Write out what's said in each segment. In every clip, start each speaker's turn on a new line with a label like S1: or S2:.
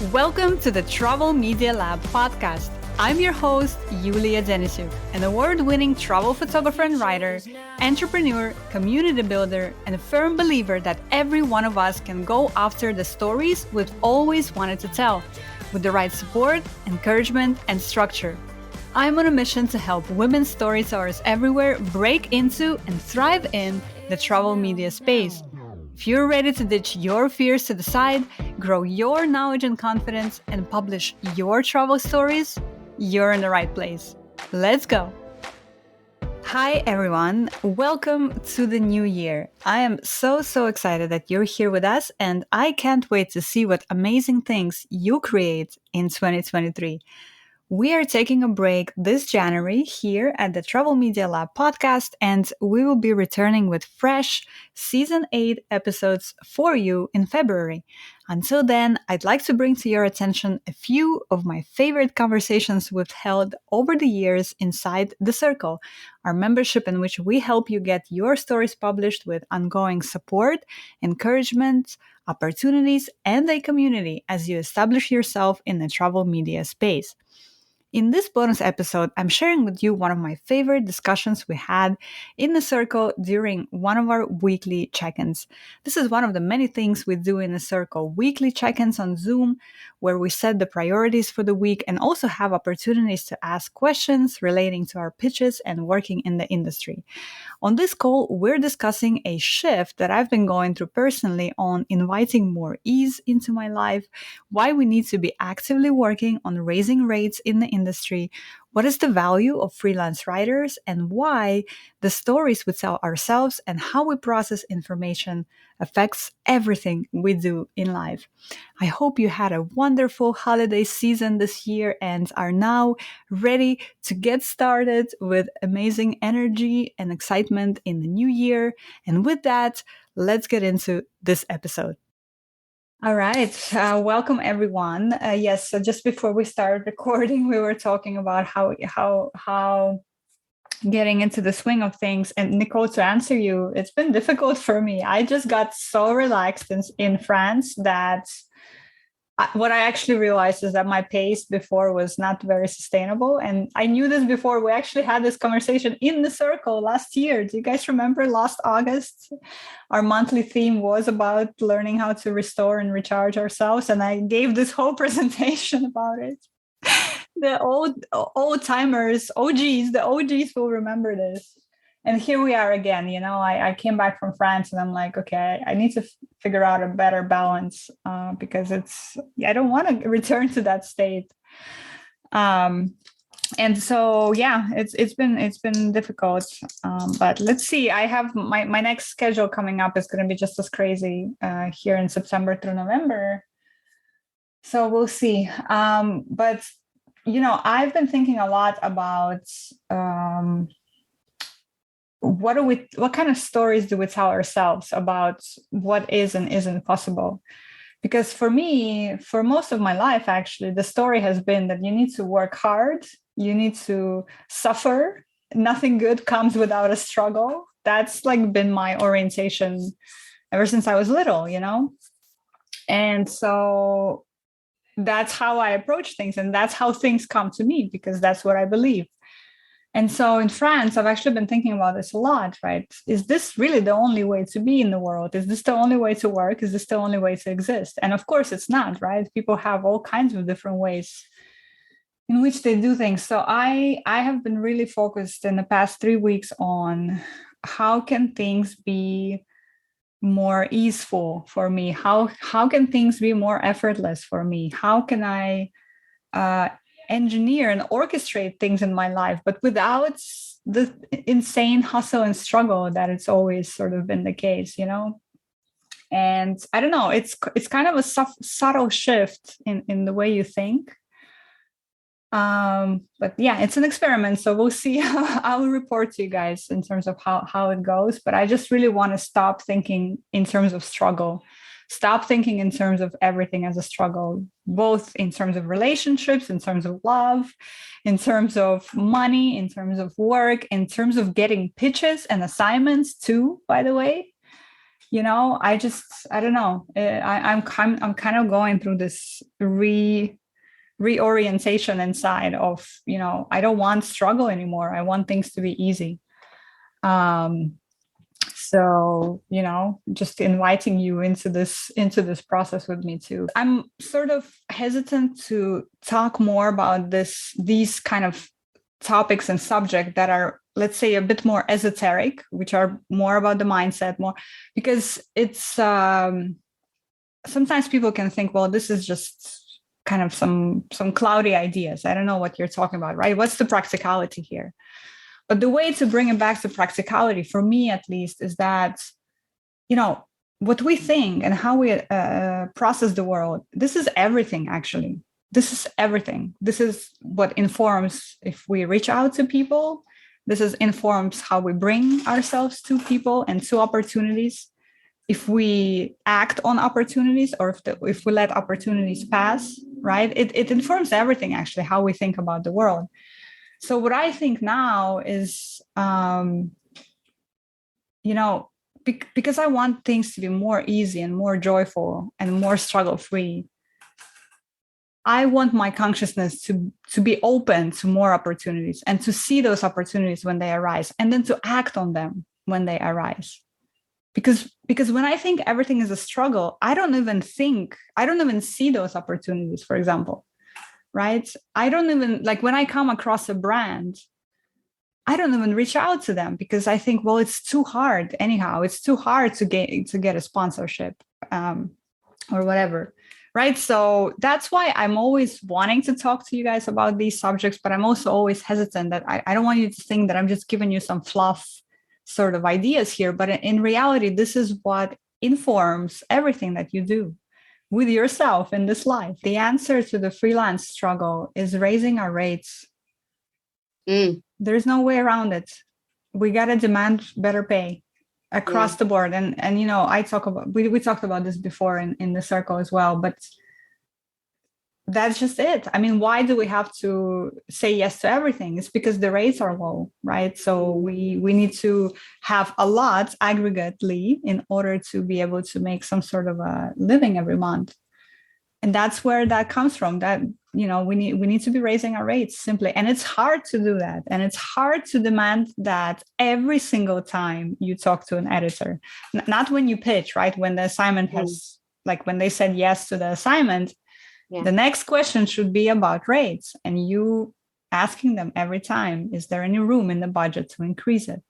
S1: Welcome to the Travel Media Lab podcast. I'm your host, Yulia Denisuk, an award-winning travel photographer and writer, entrepreneur, community builder, and a firm believer that every one of us can go after the stories we've always wanted to tell, with the right support, encouragement, and structure. I'm on a mission to help women storytellers everywhere break into and thrive in the travel media space. If you're ready to ditch your fears to the side, grow your knowledge and confidence, and publish your travel stories, you're in the right place. Let's go! Hi everyone, welcome to the new year. I am so excited that you're here with us, and I can't wait to see what amazing things you create in 2023. We are taking a break this January here at the Travel Media Lab podcast, and we will be returning with fresh Season 8 episodes for you in February. Until then, I'd like to bring to your attention a few of my favorite conversations we've held over the years inside The Circle, our membership in which we help you get your stories published with ongoing support, encouragement, opportunities, and a community as you establish yourself in the travel media space. In this bonus episode, I'm sharing with you one of my favorite discussions we had in the circle during one of our weekly check-ins. This is one of the many things we do in the circle, weekly check-ins on Zoom, where we set the priorities for the week and also have opportunities to ask questions relating to our pitches and working in the industry. On this call, we're discussing a shift that I've been going through personally on inviting more ease into my life, why we need to be actively working on raising rates in the industry, what is the value of freelance writers, and why the stories we tell ourselves and how we process information affects everything we do in life. I hope you had a wonderful holiday season this year and are now ready to get started with amazing energy and excitement in the new year. And with that, let's get into this episode. All right. Welcome, everyone. Yes. So just before we started recording, we were talking about how getting into the swing of things. And Nicole, to answer you, it's been difficult for me. I just got so relaxed in France that what I actually realized is that my pace before was not very sustainable. And I knew this before. We actually had this conversation in the circle last year. Do you guys remember last August? Our monthly theme was about learning how to restore and recharge ourselves. And I gave this whole presentation about it. The old timers, the OGs will remember this. And here we are again. I came back from France and I'm like, okay, I need to figure out a better balance because I don't want to return to that state. And so, yeah, it's been difficult. But let's see. I have my next schedule coming up is going to be just as crazy here in September through November. So we'll see. But I've been thinking a lot about what kind of stories do we tell ourselves about what is and isn't possible? Because for me, for most of my life, actually, the story has been that you need to work hard, you need to suffer. Nothing good comes without a struggle. That's been my orientation ever since I was little, And so that's how I approach things, and that's how things come to me, because that's what I believe. And so in France, I've actually been thinking about this a lot, right? Is this really the only way to be in the world? Is this the only way to work? Is this the only way to exist? And of course, it's not, right? People have all kinds of different ways in which they do things. So I have been really focused in the past 3 weeks on how can things be more easeful for me? How can things be more effortless for me? How can I engineer and orchestrate things in my life, but without the insane hustle and struggle that it's always sort of been the case, And I don't know, it's kind of a subtle shift in the way you think. But yeah, it's an experiment. So we'll see. I will report to you guys in terms of how it goes. But I just really want to stop thinking in terms of struggle. Stop thinking in terms of everything as a struggle, both in terms of relationships, in terms of love, in terms of money, in terms of work, in terms of getting pitches and assignments too, by the way. I don't know. I'm kind of going through this reorientation inside of, I don't want struggle anymore. I want things to be easy. So, just inviting you into this process with me too. I'm sort of hesitant to talk more about these kind of topics and subject that are, let's say, a bit more esoteric, which are more about the mindset, more because it's sometimes people can think, well, this is just kind of some cloudy ideas. I don't know what you're talking about, right? What's the practicality here? But the way to bring it back to practicality, for me at least, is that, what we think and how we process the world, this is everything, actually. This is everything. This is what informs if we reach out to people. Informs how we bring ourselves to people and to opportunities. If we act on opportunities, or if we let opportunities pass, right? It informs everything, actually, how we think about the world. So what I think now is, because I want things to be more easy and more joyful and more struggle-free, I want my consciousness to be open to more opportunities and to see those opportunities when they arise, and then to act on them when they arise. Because when I think everything is a struggle, I don't even see those opportunities, for example. Right? I don't even, like, when I come across a brand, I don't even reach out to them because I think, well, it's too hard anyhow. It's too hard to get a sponsorship or whatever. Right? So that's why I'm always wanting to talk to you guys about these subjects, but I'm also always hesitant that I don't want you to think that I'm just giving you some fluff sort of ideas here. But in reality, this is what informs everything that you do with yourself in this life. The answer to the freelance struggle is raising our rates. There's no way around it. We got to demand better pay across the board. And we talked about this before in the circle as well, but that's just it. I mean, why do we have to say yes to everything? It's because the rates are low, right? So we need to have a lot aggregately in order to be able to make some sort of a living every month. And that's where that comes from, that, we need to be raising our rates simply. And it's hard to do that. And it's hard to demand that every single time you talk to an editor, not when you pitch, right? When the assignment has, like when they said yes to the assignment, the next question should be about rates, and you asking them every time, is there any room in the budget to increase it?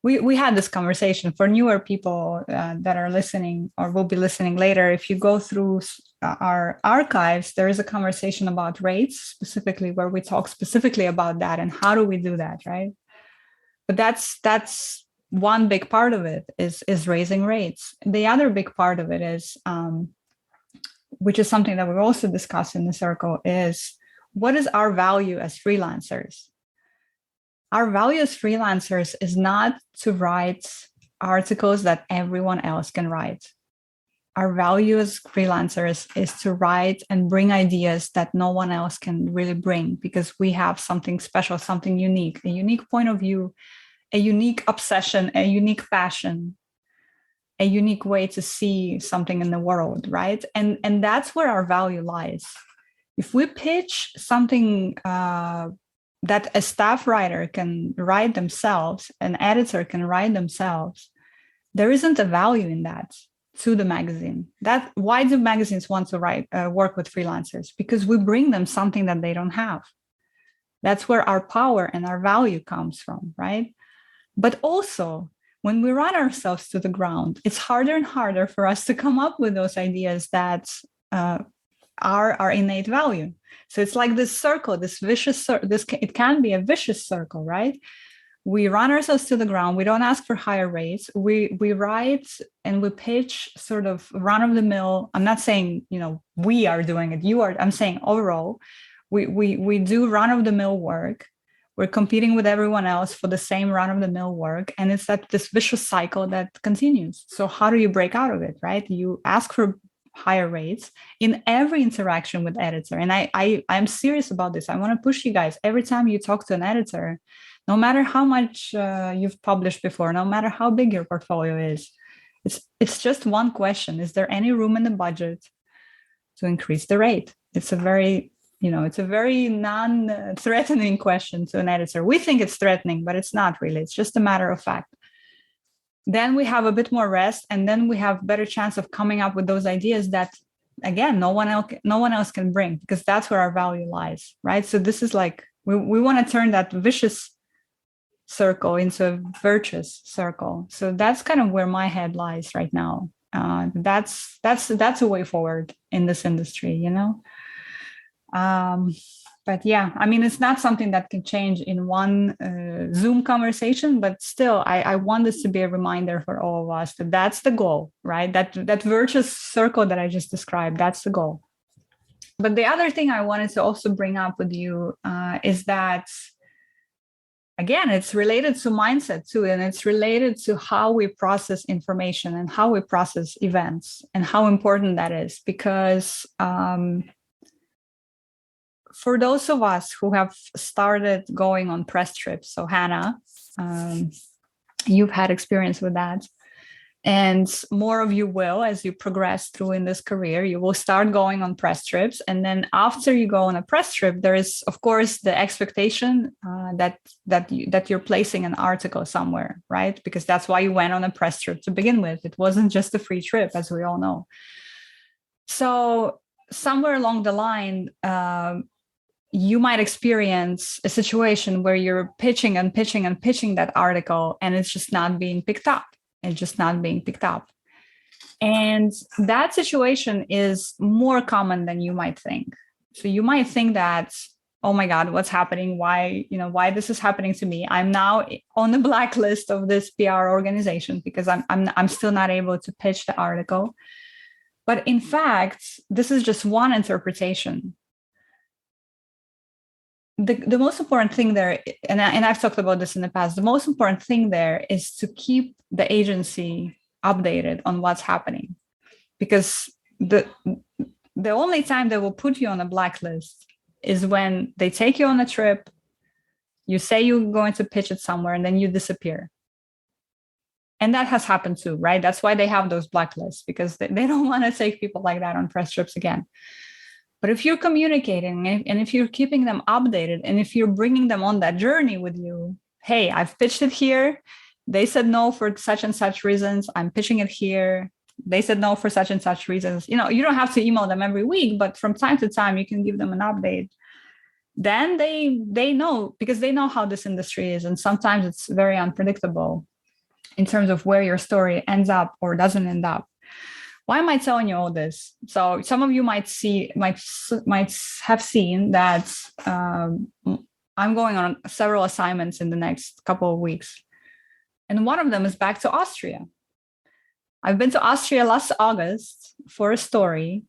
S1: We had this conversation. For newer people that are listening or will be listening later, if you go through our archives, there is a conversation about rates specifically, where we talk specifically about that and how do we do that, right? But that's one big part of it is raising rates. The other big part of it is, which is something that we also discussed in the circle, is what is our value as freelancers? Our value as freelancers is not to write articles that everyone else can write. Our value as freelancers is to write and bring ideas that no one else can really bring, because we have something special, something unique, a unique point of view, a unique obsession, a unique passion, a unique way to see something in the world, right? And that's where our value lies. If we pitch something that a staff writer can write themselves, an editor can write themselves, there isn't a value in that to the magazine. Why do magazines want to work with freelancers? Because we bring them something that they don't have. That's where our power and our value comes from, right? But also, when we run ourselves to the ground, it's harder and harder for us to come up with those ideas that are our innate value. So it's like this circle, this vicious circle. It can be a vicious circle, right? We run ourselves to the ground. We don't ask for higher rates. We write and we pitch sort of run-of-the-mill. I'm not saying, we are doing it. You are. I'm saying overall, we do run-of-the-mill work. We're competing with everyone else for the same run-of-the-mill work. And it's this vicious cycle that continues. So how do you break out of it, right? You ask for higher rates in every interaction with editor. And I'm serious about this. I want to push you guys. Every time you talk to an editor, no matter how much you've published before, no matter how big your portfolio is, It's just one question. Is there any room in the budget to increase the rate? It's a very, it's a very non-threatening question to an editor. We think it's threatening, but it's not really. It's just a matter of fact. Then we have a bit more rest, and then we have better chance of coming up with those ideas that, again, no one else can bring, because that's where our value lies, right? So this is like, we want to turn that vicious circle into a virtuous circle. So that's kind of where my head lies right now. That's a way forward in this industry, But yeah, I mean, it's not something that can change in one Zoom conversation, but still, I want this to be a reminder for all of us that that's the goal, right? That virtuous circle that I just described, that's the goal. But the other thing I wanted to also bring up with you is that, again, it's related to mindset too, and it's related to how we process information and how we process events and how important that is. Because for those of us who have started going on press trips, so Hannah, you've had experience with that. And more of you will, as you progress through in this career, you will start going on press trips. And then after you go on a press trip, there is, of course, the expectation that you're placing an article somewhere, right? Because that's why you went on a press trip to begin with. It wasn't just a free trip, as we all know. So somewhere along the line, you might experience a situation where you're pitching and pitching and pitching that article, and it's just not being picked up. It's just not being picked up. And that situation is more common than you might think. So you might think that, oh my God, what's happening? Why this is happening to me? I'm now on the blacklist of this PR organization because I'm still not able to pitch the article. But in fact, this is just one interpretation. The most important thing there, and I've talked about this in the past, the most important thing there is to keep the agency updated on what's happening. Because the only time they will put you on a blacklist is when they take you on a trip, you say you're going to pitch it somewhere, and then you disappear. And that has happened too, right? That's why they have those blacklists, because they don't want to take people like that on press trips again. But if you're communicating and if you're keeping them updated and if you're bringing them on that journey with you, hey, I've pitched it here. They said no for such and such reasons. I'm pitching it here. They said no for such and such reasons. You don't have to email them every week, but from time to time, you can give them an update. Then they know, because they know how this industry is. And sometimes it's very unpredictable in terms of where your story ends up or doesn't end up. Why am I telling you all this? So some of you might have seen that I'm going on several assignments in the next couple of weeks. And one of them is back to Austria. I've been to Austria last August for a story.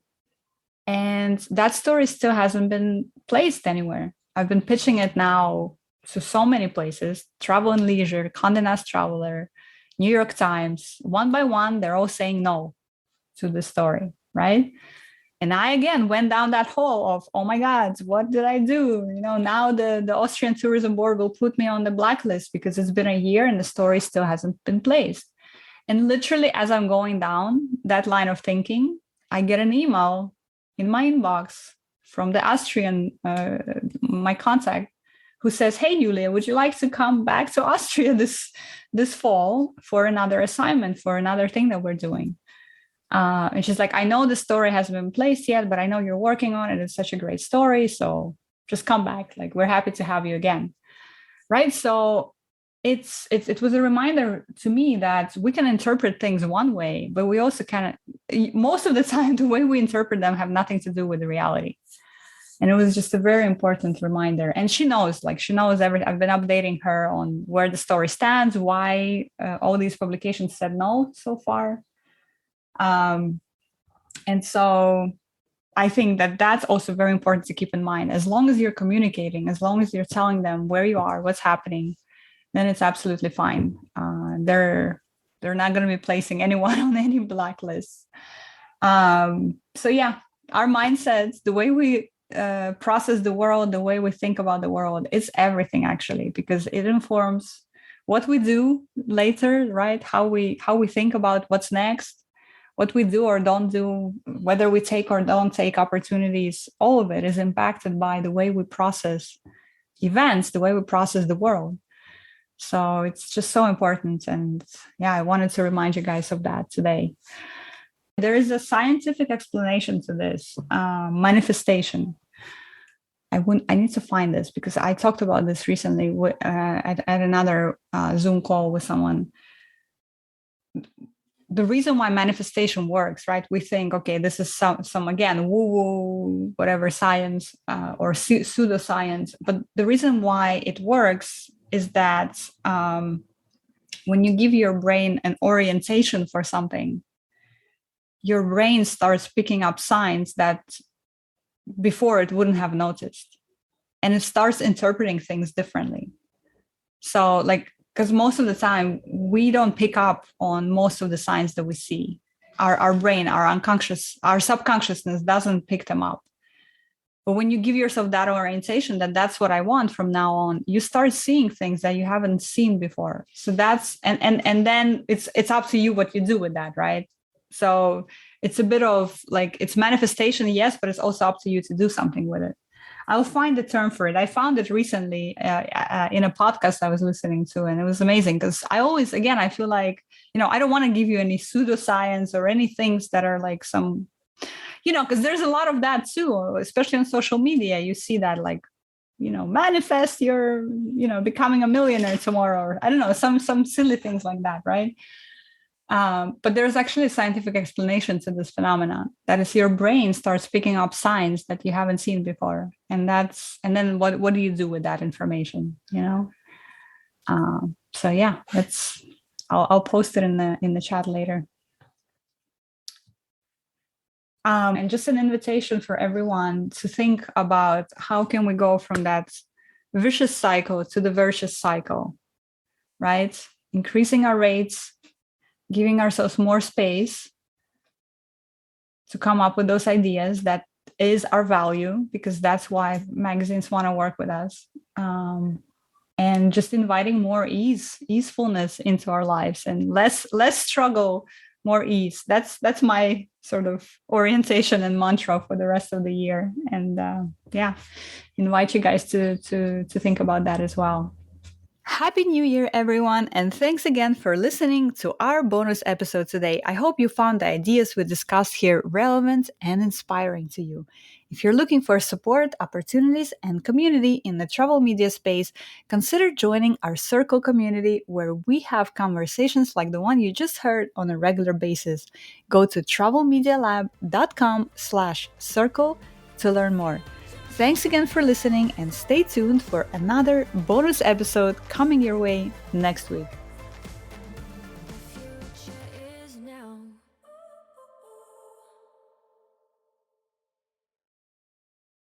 S1: And that story still hasn't been placed anywhere. I've been pitching it now to so many places: Travel and Leisure, Condé Nast Traveler, New York Times. One by one, they're all saying no to the story, right? And I, again, went down that hole of, oh my God, what did I do? Now the Austrian Tourism Board will put me on the blacklist because it's been a year and the story still hasn't been placed. And literally, as I'm going down that line of thinking, I get an email in my inbox from the Austrian, my contact, who says, hey, Julia, would you like to come back to Austria this fall for another assignment, for another thing that we're doing? And she's like, I know the story hasn't been placed yet, but I know you're working on it. It's such a great story. So just come back. Like, we're happy to have you again. Right. So it was a reminder to me that we can interpret things one way, but we also most of the time, the way we interpret them have nothing to do with the reality. And it was just a very important reminder. And she knows everything. I've been updating her on where the story stands, why all these publications said no so far. And so I think that that's also very important to keep in mind. As long as you're communicating, as long as you're telling them where you are, what's happening, then it's absolutely fine. They're not going to be placing anyone on any blacklists. So yeah, our mindsets, the way we process the world, the way we think about the world, it's everything, actually, because it informs what we do later, right? How we think about what's next, what we do or don't do, whether we take or don't take opportunities, all of it is impacted by the way we process events, the way we process the world. So it's just so important. And yeah, I wanted to remind you guys of that today. There is a scientific explanation to this manifestation. I need to find this because I talked about this recently at another Zoom call with someone. The reason why manifestation works, right? We think, okay, this is some again, woo-woo, whatever science or pseudoscience. But the reason why it works is that when you give your brain an orientation for something, your brain starts picking up signs that before it wouldn't have noticed. And it starts interpreting things differently. So like, because most of the time we don't pick up on most of the signs that we see. Our brain, our unconscious, our subconsciousness doesn't pick them up. But when you give yourself that orientation, that that's what I want from now on, you start seeing things that you haven't seen before. So that's and then it's up to you what you do with that, right? So it's a bit of like, it's manifestation, yes, but it's also up to you to do something with it. I'll find the term for it. I found it recently in a podcast I was listening to, and it was amazing because I always, again, I feel like, I don't want to give you any pseudoscience or any things that are like some, because there's a lot of that too, especially on social media. You see that like, manifest your, becoming a millionaire tomorrow, or I don't know, some silly things like that, right? But there's actually a scientific explanation to this phenomenon. That is, your brain starts picking up signs that you haven't seen before, and then what do you do with that information? So yeah, I'll post it in the chat later. And just an invitation for everyone to think about how can we go from that vicious cycle to the virtuous cycle, right? Increasing our rates, giving ourselves more space to come up with those ideas that is our value, because that's why magazines want to work with us. And just inviting more easefulness into our lives, and less struggle, more ease. That's my sort of orientation and mantra for the rest of the year. And invite you guys to think about that as well. Happy New Year, everyone, and thanks again for listening to our bonus episode today. I hope you found the ideas we discussed here relevant and inspiring to you. If you're looking for support, opportunities, and community in the travel media space, consider joining our Circle community, where we have conversations like the one you just heard on a regular basis. Go to travelmedialab.com/circle to learn more. Thanks again for listening, and stay tuned for another bonus episode coming your way next week.